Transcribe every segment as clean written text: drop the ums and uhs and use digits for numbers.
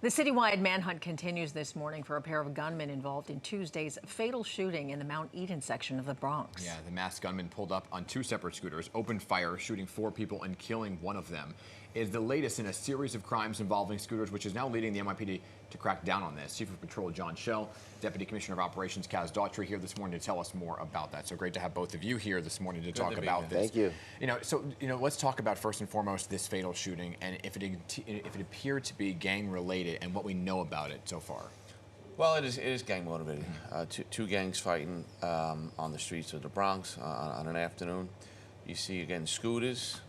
The citywide manhunt continues this morning for a pair of gunmen involved in Tuesday's fatal shooting in the Mount Eden section of the Bronx. Yeah, the masked gunman pulled up on two separate scooters, opened fire, shooting 4 people and killing one of them. It is the latest in a series of crimes involving scooters, which is now leading the NYPD to crack down on this. Chief of Patrol John Chell, Deputy Commissioner of Operations Daughtry here this morning to tell us more about that. So great to have both of you here this morning to talk about this. Thank you. Let's talk about first and foremost this fatal shooting and if it appeared to be gang related and what we know about it so far. Well, it is gang motivated. Two gangs fighting on the streets of the Bronx on an afternoon. You see again scooters,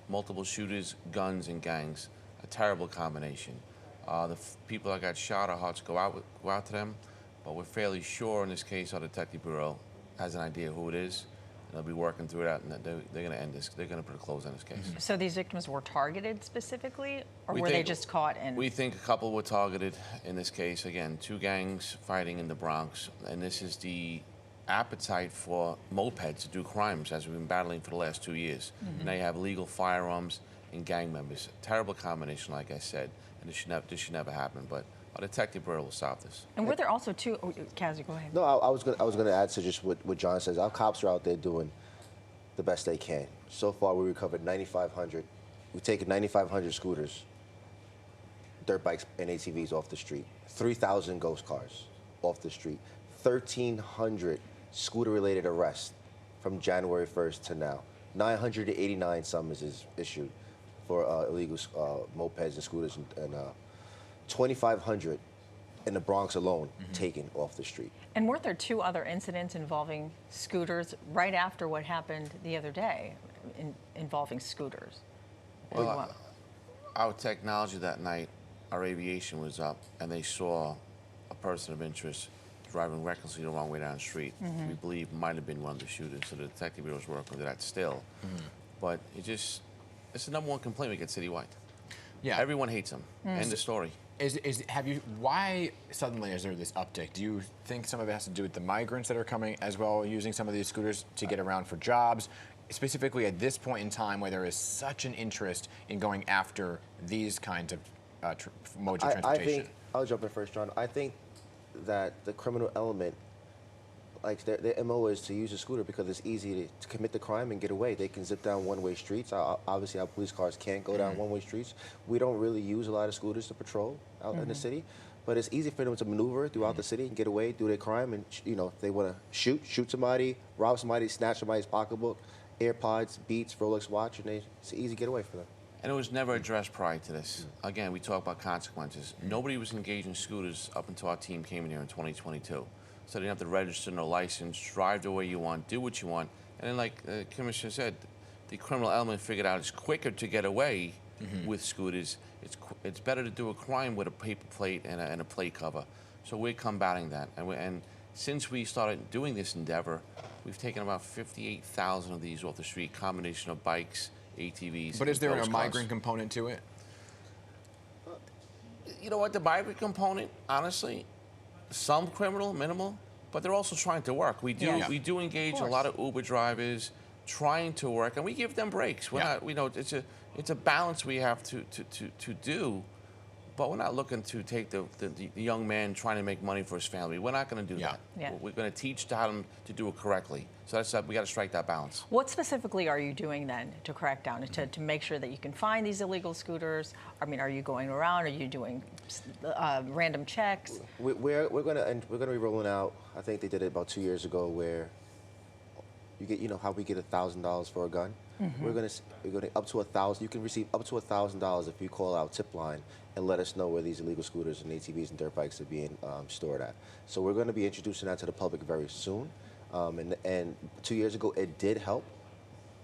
multiple shooters, guns, and gangs. A terrible combination. The people that got shot, our hearts go out to them, but we're fairly sure in this case our detective bureau has an idea who it is. They'll be working through that, and they're going to end this. They're going to put a close on this case. So these victims were targeted specifically, or were they just caught in? We think a couple were targeted in this case. Again, two gangs fighting in the Bronx, and this is the appetite for mopeds to do crimes as we've been battling for the last 2 years. Now you have legal firearms and gang members. Terrible combination, like I said, and this should never happen. But our detective bureau will stop this. And were there also two? Oh, Kazzy, go ahead. No, I was gonna add to just what John says. Our cops are out there doing the best they can. So far, we recovered 9,500. We've taken 9,500 scooters, dirt bikes, and ATVs off the street. 3,000 ghost cars off the street. 1,300 scooter-related arrests from January 1st to now. 989 summonses issued for illegal mopeds and scooters, and 2,500 in the Bronx alone taken off the street. And weren't there 2 other incidents involving scooters right after what happened the other day involving scooters? Well, our technology that night, our aviation was up, and they saw a person of interest driving recklessly the wrong way down the street. We believe might have been one of the shooters, so the detective bureau is working with that still. But it's the #1 complaint we get citywide. Yeah, everyone hates them. End of story. Why suddenly is there this uptick? Do you think some of it has to do with the migrants that are coming as well, using some of these scooters to get around for jobs? Specifically at this point in time where there is such an interest in going after these kinds of modes of transportation? I'll jump in first, John. I think that the criminal element, like their MO is to use a scooter because it's easy to commit the crime and get away. They can zip down one-way streets. Obviously, our police cars can't go down one-way streets. We don't really use a lot of scooters to patrol out in the city, but it's easy for them to maneuver throughout the city and get away, do their crime, and if they want to shoot somebody, rob somebody, snatch somebody's pocketbook, AirPods, Beats, Rolex watch, and it's an easy getaway for them. And it was never addressed prior to this. Again, we talk about consequences. Nobody was engaged in scooters up until our team came in here in 2022. So they didn't have to register no license, drive the way you want, do what you want. And then like the Commissioner said, the criminal element figured out it's quicker to get away with scooters. It's better to do a crime with a paper plate and a plate cover. So we're combating that. And since we started doing this endeavor, we've taken about 58,000 of these off the street, combination of bikes, ATVs. But is there a migrant component to it? You know what, the migrant component, honestly, some criminal, minimal, but they're also trying to work. We do engage a lot of Uber drivers trying to work, and we give them breaks. We're not, it's a balance we have to do, but we're not looking to take the young man trying to make money for his family. We're not going to do that. We're going to teach them to do it correctly. So we got to strike that balance. What specifically are you doing then to crack down, to make sure that you can find these illegal scooters? I mean, are you going around? Are you doing random checks? We're going to be rolling out. I think they did it about 2 years ago, where you get how we get $1,000 for a gun. We're going to up to 1,000. You can receive up to $1,000 if you call our tip line and let us know where these illegal scooters and ATVs and dirt bikes are being stored at. So we're going to be introducing that to the public very soon. And 2 years ago, it did help.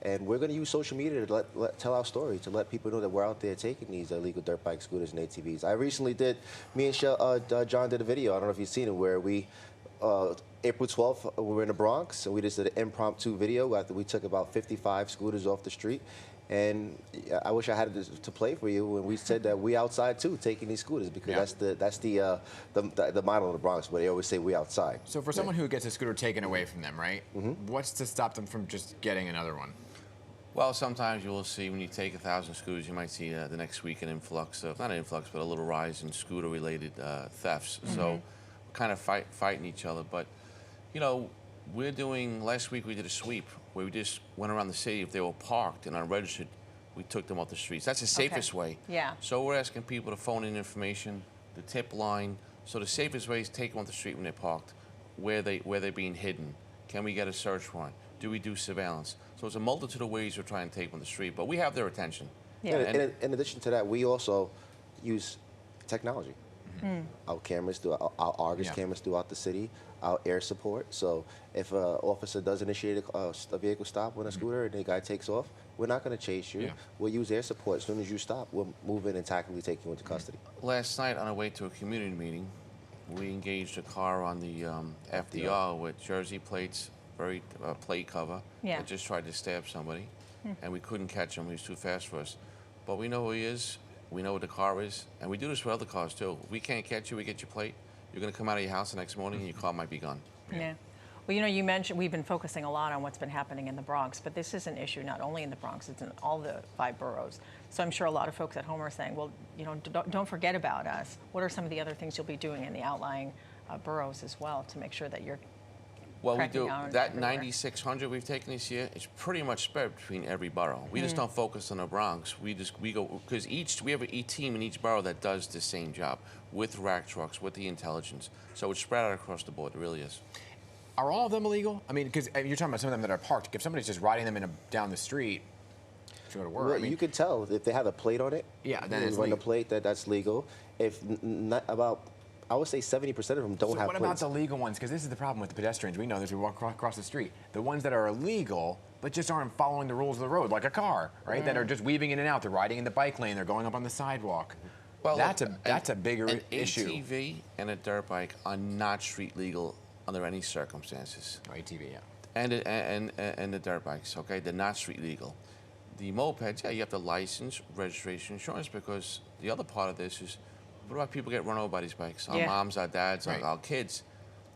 And we're going to use social media to tell our story, to let people know that we're out there taking these illegal dirt bikes, scooters, and ATVs. I recently me and John did a video, I don't know if you've seen it, where we, April 12th, we were in the Bronx, and we just did an impromptu video after we took about 55 scooters off the street. And I wish I had it to play for you when we said that we outside too, taking these scooters, because that's the model in the Bronx, where they always say we outside. So for someone who gets a scooter taken away from them, right? What's to stop them from just getting another one? Well, sometimes you will see when you take 1,000 scooters, you might see the next week an influx of, not an influx, but a little rise in scooter-related thefts. So we're kind of fighting each other. But, you know, last week we did a sweep where we just went around the city. If they were parked and unregistered, we took them off the streets. That's the safest way. Yeah. So we're asking people to phone in information, the tip line. So the safest way is take them off the street when they're parked, where they're being hidden. Can we get a search warrant? Do we do surveillance? So it's a multitude of ways we're trying to take them on the street, but we have their attention. Yeah. And in addition to that, we also use technology. Our cameras, our Argus cameras throughout the city, our air support. So if an officer does initiate a vehicle stop on a scooter and the guy takes off, we're not going to chase you. Yeah. We'll use air support. As soon as you stop, we'll move in and tactically take you into custody. Last night on our way to a community meeting, we engaged a car on the FDR with Jersey plates, very plate cover. Yeah. That just tried to stab somebody, and we couldn't catch him. He was too fast for us. But we know who he is. We know what the car is, and we do this with other cars too. If we can't catch you, we get your plate. You're going to come out of your house the next morning, and your car might be gone. Yeah. Well, you know, you mentioned we've been focusing a lot on what's been happening in the Bronx, but this is an issue not only in the Bronx, it's in all the 5 boroughs. So I'm sure a lot of folks at home are saying, well, you know, don't forget about us. What are some of the other things you'll be doing in the outlying boroughs as well to make sure that you're Well, we cracking do. down That everywhere? 9,600 we've taken this year, it's pretty much spread between every borough. We just don't focus on the Bronx. We go, because we have a team in each borough that does the same job with rack trucks, with the intelligence. So it's spread out across the board, it really is. Are all of them illegal? I mean, because you're talking about some of them that are parked. If somebody's just riding them down the street to go to work, Well, I mean, you can tell if they have a plate on it. Yeah, then you it's run the legal. plate, that's legal. If I would say 70% of them don't so have what about plates. the legal ones? Because this is the problem with the pedestrians. We know this. We walk across the street. The ones that are illegal, but just aren't following the rules of the road, like a car, right? That are just weaving in and out. They're riding in the bike lane. They're going up on the sidewalk. Well, that's a bigger issue. An ATV and a dirt bike are not street legal under any circumstances. Oh, ATV, yeah. And the dirt bikes, okay? They're not street legal. The mopeds, yeah, you have to license, registration, insurance, because the other part of this is, what about people get run over by these bikes? Our Yeah. moms, our dads, Right. our kids.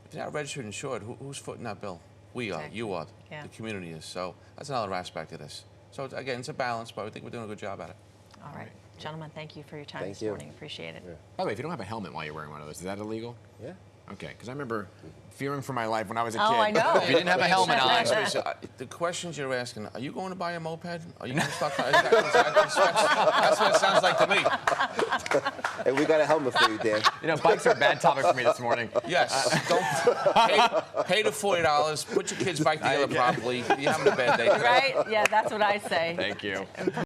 If they're not registered and insured, who's footing that bill? We are, Exactly. you are, Yeah. the community is. So that's another aspect of this. So again, it's a balance, but I think we're doing a good job at it. All right. Gentlemen, thank you for your time Thank this you. morning. Appreciate it. By the way, if you don't have a helmet while you're wearing one of those, is that illegal? Yeah. Okay, because I remember fearing for my life when I was a kid. Oh, I know. If you didn't have a helmet on. The questions you're asking, are you going to buy a moped? Are you going to start? That's what it sounds like to me. Hey, we got a helmet for you, Dan. You know, bikes are a bad topic for me this morning. Yes. Don't pay the $40. Put your kid's bike together properly. You're having a bad day. Right? Yeah, that's what I say. Thank you.